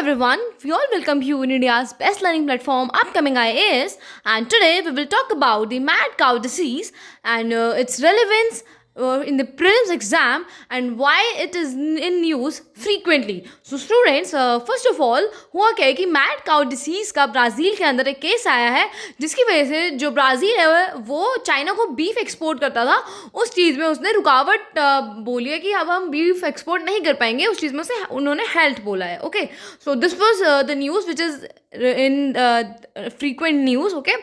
everyone, we all welcome you in India's best learning platform, Upcoming IAS, and today we will talk about the mad cow disease and its relevance in the prelims exam and why it is in news frequently. So students, first of all, हुआ क्या है कि mad cow disease का Brazil के अंदर एक case आया है जिसकी वजह से जो ब्राज़ील है वो चाइना को बीफ एक्सपोर्ट करता था, उस चीज़ में उसने रुकावट बोली है कि अब हम बीफ एक्सपोर्ट नहीं कर पाएंगे, उस चीज़ में से उन्होंने हेल्थ बोला है. Okay, so this was the news which is in frequent news. Okay,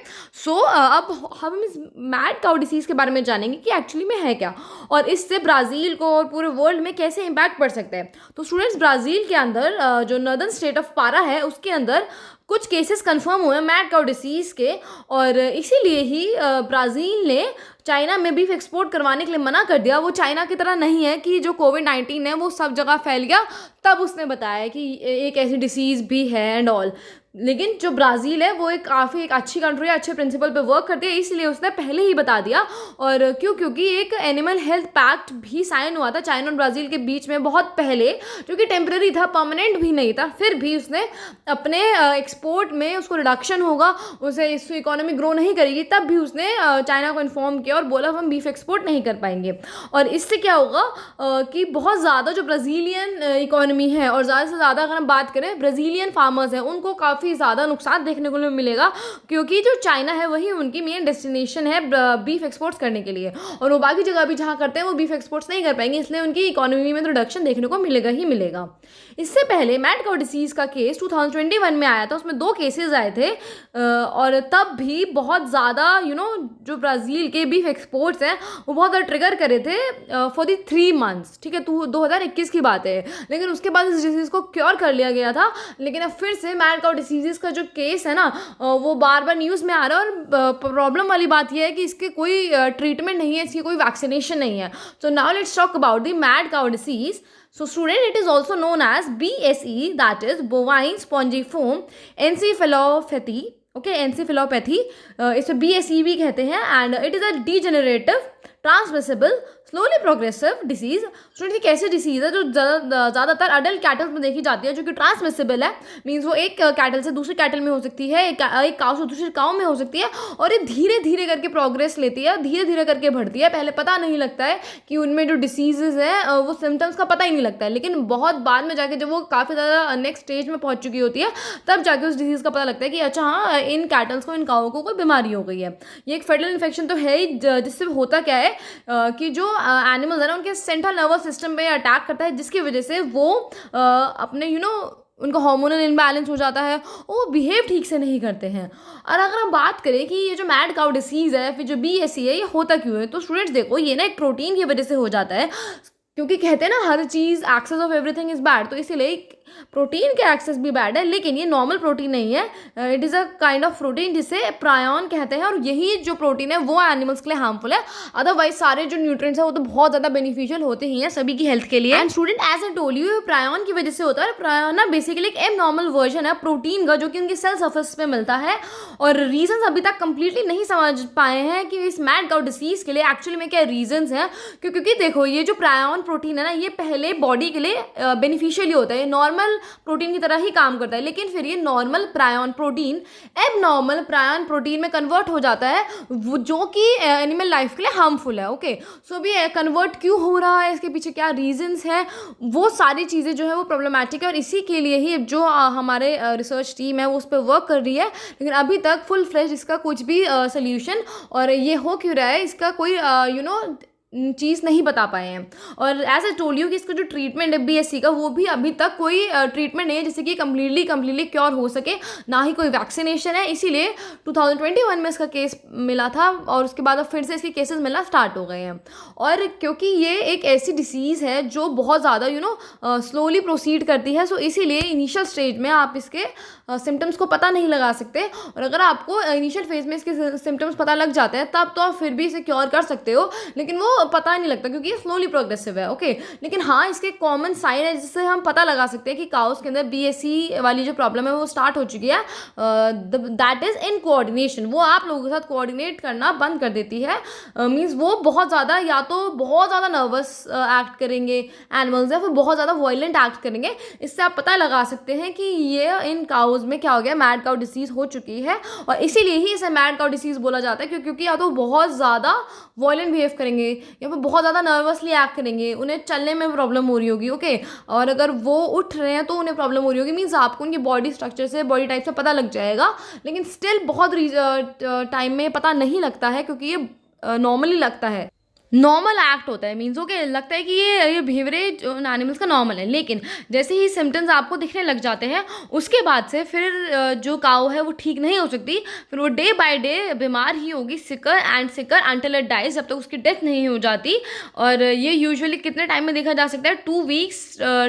so अब हम इस मैड काउ डिसीज़ के बारे में जानेंगे कि एक्चुअली में है क्या और इससे ब्राज़ील को और पूरे वर्ल्ड में कैसे इम्पैक्ट पड़ सकता है. तो स्टूडेंट्स, ब्राज़ील के अंदर जो नॉर्दर्न स्टेट ऑफ पारा है उसके अंदर कुछ केसेस कंफर्म हुए मैड काउ डिसीज़ के, और इसीलिए ही ब्राज़ील ने चाइना में बीफ एक्सपोर्ट करवाने के लिए मना कर दिया. वो चाइना की तरह नहीं है कि जो कोविड-19 है वो सब जगह फैल गया तब उसने बताया कि एक ऐसी डिसीज़ भी है एंड ऑल. लेकिन जो ब्राज़ील है वो एक अच्छी कंट्री है, अच्छे प्रिंसिपल पे वर्क करती है, इसलिए उसने पहले ही बता दिया. और क्योंकि एक एनिमल हेल्थ पैक्ट भी साइन हुआ था चाइना और ब्राज़ील के बीच में बहुत पहले, जो कि टेम्परेरी था, परमानेंट भी नहीं था, फिर भी उसने अपने एक्सपोर्ट में उसको रिडक्शन होगा, उसे इससे इकोनॉमी ग्रो नहीं करेगी, तब भी उसने चाइना को इन्फॉर्म किया और बोला हम बीफ एक्सपोर्ट नहीं कर पाएंगे. और इससे क्या होगा कि बहुत ज़्यादा जो ब्राज़ीलियन इकोनॉमी है और ज़्यादा से ज़्यादा अगर हम बात करें ब्राज़ीलियन फार्मर्स हैं उनको काफ़ी ज़्यादा नुकसान देखने को मिलेगा, क्योंकि जो चाइना है वही उनकी मेन डेस्टिनेशन है बीफ एक्सपोर्ट्स करने के लिए, और वो बाकी जगह भी जहाँ करते हैं वो बीफ एक्सपोर्ट्स नहीं कर पाएंगे, इसलिए उनकी इकोनॉमी में तो रिडक्शन देखने को मिलेगा ही मिलेगा. इससे पहले मैड काउ डिसीज़ का केस 2021 में आया था, उसमें 2 केसेस आए थे और तब भी बहुत ज़्यादा जो ब्राज़ील के बीफ एक्सपोर्ट्स हैं वो बहुत ज़्यादा ट्रिगर करे थे फॉर दी 3 मंथ्स. ठीक है, तो 2021 की बात है, लेकिन उसके बाद इस डिसीज़ को क्योर कर लिया गया था. लेकिन अब फिर से मैड काउ डिसीज़ का जो केस है ना वो बार बार न्यूज़ में आ रहा है, और प्रॉब्लम वाली बात यह है कि इसके कोई ट्रीटमेंट नहीं है, इसकी कोई वैक्सीनेशन नहीं है. So now let's talk about the mad cow disease. So student, it is also known as BSE, that is bovine spongiform encephalopathy. Okay, encephalopathy, इसे BSE भी कहते हैं, and it is a degenerative, transmissible, slowly progressive disease. Student, ये कैसी disease है जो ज़्यादातर adult kettles में देखी जाती है, जो कि ट्रांसमिसिबल है. मीन्स वो एक कैटल से दूसरे कैटल में हो सकती है, एक काऊ से दूसरी काऊ में हो सकती है, और ये धीरे धीरे करके प्रोग्रेस लेती है, धीरे धीरे करके बढ़ती है. पहले पता नहीं लगता है कि उनमें जो डिसीज़ है वो सिम्टम्स का पता ही नहीं लगता है, लेकिन बहुत बाद में जाके जब वो काफ़ी ज़्यादा नेक्स्ट स्टेज में पहुँच चुकी होती है तब जाके उस डिसीज़ का पता लगता है कि अच्छा हाँ, इन कैटल्स को, इन काऊ को कोई बीमारी हो गई है. ये एक फेटल इन्फेक्शन तो है ही, जिससे होता क्या है कि जो एनिमल्स है ना उनके सेंट्रल नर्वस सिस्टम पे अटैक करता है, जिसकी वजह से वो अपने उनका हार्मोनल इम्बैलेंस हो जाता है, वो बिहेव ठीक से नहीं करते हैं. और अगर हम बात करें कि ये जो मैड काउ डिसीज़ है, फिर जो BSE है, ये होता क्यों है, तो स्टूडेंट्स देखो, ये ना एक प्रोटीन की वजह से हो जाता है, क्योंकि कहते हैं ना हर चीज़ excess of everything is bad, तो इसीलिए प्रोटीन के एक्सेस भी बैड है, लेकिन ये नॉर्मल प्रोटीन नहीं है. It is a kind of protein जिसे प्रायन कहते हैं, और यही जो प्रोटीन है वो एनिमल्स के लिए हार्मफुल है. अदरवाइज सारे जो न्यूट्रिएंट्स है वो तो बहुत ज़्यादा बेनिफिशियल होते ही हैं सभी की हेल्थ के लिए. And student, as I told you, प्रायन की वजह से होता है. प्रायन ना बेसिकली एक एबनॉर्मल वर्जन है प्रोटीन का, जो कि उनके सेल सर्फेस पे मिलता है, और रीजंस अभी तक कंप्लीटली नहीं समझ पाए हैं कि इस मैड काउ डिसीज़ के लिए एक्चुअली में क्या रीजंस हैं. क्योंकि देखो, ये जो प्रायन प्रोटीन है ना, ये पहले बॉडी के लिए बेनिफिशियल होता है, ये नॉर्मल प्रोटीन की तरह ही काम करता है, लेकिन फिर ये नॉर्मल प्रायन प्रोटीन एबनॉर्मल प्रायन प्रोटीन में कन्वर्ट हो जाता है, जो कि एनिमल लाइफ के लिए हार्मफुल है. ओके, सो अभी कन्वर्ट क्यों हो रहा है, इसके पीछे क्या रीजंस हैं, वो सारी चीज़ें जो है वो प्रॉब्लमैटिक है, और इसी के लिए ही जो हमारे रिसर्च टीम है वो उस पर वर्क कर रही है. लेकिन अभी तक फुल फ्लेश इसका कुछ भी सोल्यूशन, और ये हो क्यों रहा है, इसका कोई चीज़ नहीं बता पाए हैं. और एज ए टोल्ड यू कि इसका जो ट्रीटमेंट है BSE का, वो भी अभी तक कोई ट्रीटमेंट नहीं है जिससे कि कम्प्लीटली क्योर हो सके, ना ही कोई वैक्सीनेशन है. इसीलिए 2021 में इसका केस मिला था, और उसके बाद अब फिर से इसके केसेस मिलना स्टार्ट हो गए हैं. और क्योंकि ये एक ऐसी डिसीज़ है जो बहुत ज़्यादा स्लोली प्रोसीड करती है, सो इसीलिए इनिशियल स्टेज में आप इसके सिम्टम्स को पता नहीं लगा सकते, और अगर आपको इनिशियल फेज में इसके सिम्टम्स पता लग जाते हैं तब तो आप फिर भी इसे क्योर कर सकते हो, लेकिन वो वो पता नहीं लगता क्योंकि ये स्लोली प्रोग्रेसिव है। ओके, लेकिन हाँ इसके कॉमन साइन है जिससे हम पता लगा सकते हैं कि काउस के अंदर BSE वाली जो प्रॉब्लम है वो स्टार्ट हो चुकी है। दैट इज इन कोऑर्डिनेशन, वो आप लोगों के साथ कोऑर्डिनेट करना बंद कर देती है। मीन्स वो बहुत ज़्यादा या तो बहुत ज़्यादा नर्वस एक्ट करेंगे एनिमल्स, या फिर बहुत ज़्यादा वॉयलेंट एक्ट करेंगे। इससे आप पता लगा सकते हैं कि ये इन काउज में क्या हो गया, मैड काउ डिसीज़ हो चुकी है। और इसीलिए ही इसे मैड काउ डिसीज़ बोला जाता है क्योंकि या तो बहुत ज़्यादा वॉयलेंट बिहेव करेंगे या फिर बहुत ज़्यादा नर्वसली एक्ट करेंगे, उन्हें चलने में प्रॉब्लम हो रही होगी। ओके, और अगर वो उठ रहे हैं तो उन्हें प्रॉब्लम हो रही होगी। मीन्स आपको उनकी बॉडी स्ट्रक्चर से, बॉडी टाइप से पता लग जाएगा, लेकिन स्टिल बहुत टाइम में पता नहीं लगता है क्योंकि ये नॉर्मली लगता है, नॉर्मल एक्ट होता है। मीन्स ओके, लगता है कि ये बिहेवियर उन एनिमल्स का नॉर्मल है, लेकिन जैसे ही सिम्टम्स आपको दिखने लग जाते हैं उसके बाद से फिर जो काऊ है वो ठीक नहीं हो सकती, फिर वो डे बाय डे बीमार ही होगी, sicker and sicker until it dies, जब तक उसकी डेथ नहीं हो जाती। और ये यूजुअली कितने टाइम में देखा जा सकता है, 2 weeks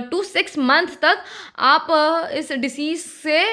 to 6 months तक आप इस डिसीज से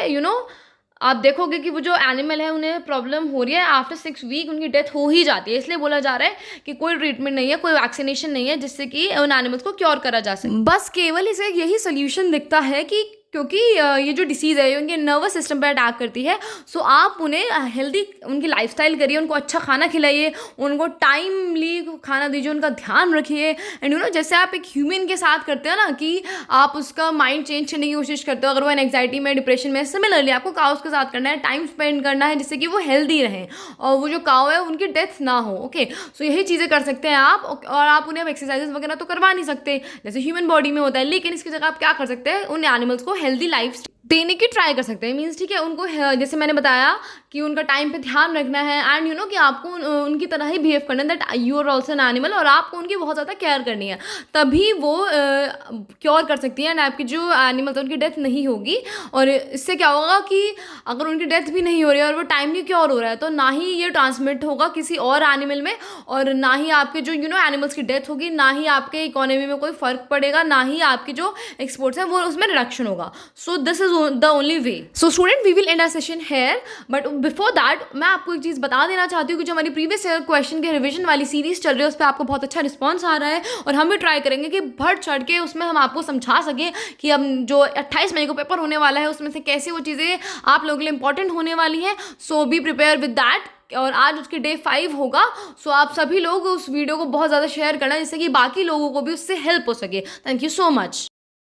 आप देखोगे कि वो जो एनिमल है उन्हें प्रॉब्लम हो रही है, आफ्टर 6 week उनकी डेथ हो ही जाती है। इसलिए बोला जा रहा है कि कोई ट्रीटमेंट नहीं है, कोई वैक्सीनेशन नहीं है जिससे कि उन एनिमल्स को क्योर करा जा सके। बस केवल इसे यही सोल्यूशन दिखता है कि क्योंकि ये जो डिसीज़ है ये उनके नर्वस सिस्टम पर अटैक करती है, सो आप उन्हें हेल्दी उनकी लाइफस्टाइल करिए, उनको अच्छा खाना खिलाइए, उनको टाइमली खाना दीजिए, उनका ध्यान रखिए। एंड जैसे आप एक ह्यूमन के साथ करते हो ना कि आप उसका माइंड चेंज करने की कोशिश करते हो अगर वो एंग्जाइटी में, डिप्रेशन में, सिमिलरली आपको काउस के साथ करना है, टाइम स्पेंड करना है जिससे कि वो हेल्दी रहें और वो जो काउ है उनकी डेथ ना हो। ओके, सो यही चीज़ें कर सकते हैं आप। और आप उन्हें एक्सरसाइजेस वगैरह तो करवा नहीं सकते जैसे ह्यूमन बॉडी में होता है, लेकिन इसकी जगह आप क्या कर सकते हैं, उन एनिमल्स को हेल्दी लाइफ देने की ट्राई कर सकते हैं। मीन्स ठीक है, उनको जैसे मैंने बताया कि उनका टाइम पे ध्यान रखना है एंड कि आपको उनकी तरह ही बिहेव करना है, that you are also an animal, और आपको उनकी बहुत ज़्यादा केयर करनी है, तभी वो क्योर कर सकती है एंड आपकी जो एनिमल्स है उनकी डेथ नहीं होगी। और इससे क्या होगा कि अगर उनकी डेथ भी नहीं हो रही है और वो टाइमली क्योर हो रहा है तो ना ही ये ट्रांसमिट होगा किसी और एनिमल में, और ना ही आपके जो एनिमल्स की डेथ होगी, ना ही आपके इकोनॉमी में कोई फ़र्क पड़ेगा, ना ही आपके जो एक्सपोर्ट्स हैं वो उसमें रिडक्शन होगा। So this is the only way. So student, we will end our session here, but before that मैं आपको एक चीज़ बता देना चाहती हूँ कि जो हमारी प्रीवियस क्वेश्चन के रिवीजन वाली सीरीज चल रही है उस पर आपको बहुत अच्छा रिस्पांस आ रहा है, और हम भी ट्राई करेंगे कि बढ़ चढ़ के उसमें हम आपको समझा सकें कि अब जो 28 मई को पेपर होने वाला है उसमें से कैसे वो चीज़ें आप लोगों के लिए इंपॉर्टेंट होने वाली हैं। सो बी प्रिपेयर विद दैट। और आज उसकी डे 5 होगा, सो आप सभी लोग उस वीडियो को बहुत ज़्यादा शेयर करना जिससे कि बाकी लोगों को भी उससे हेल्प हो सके। Thank you so much.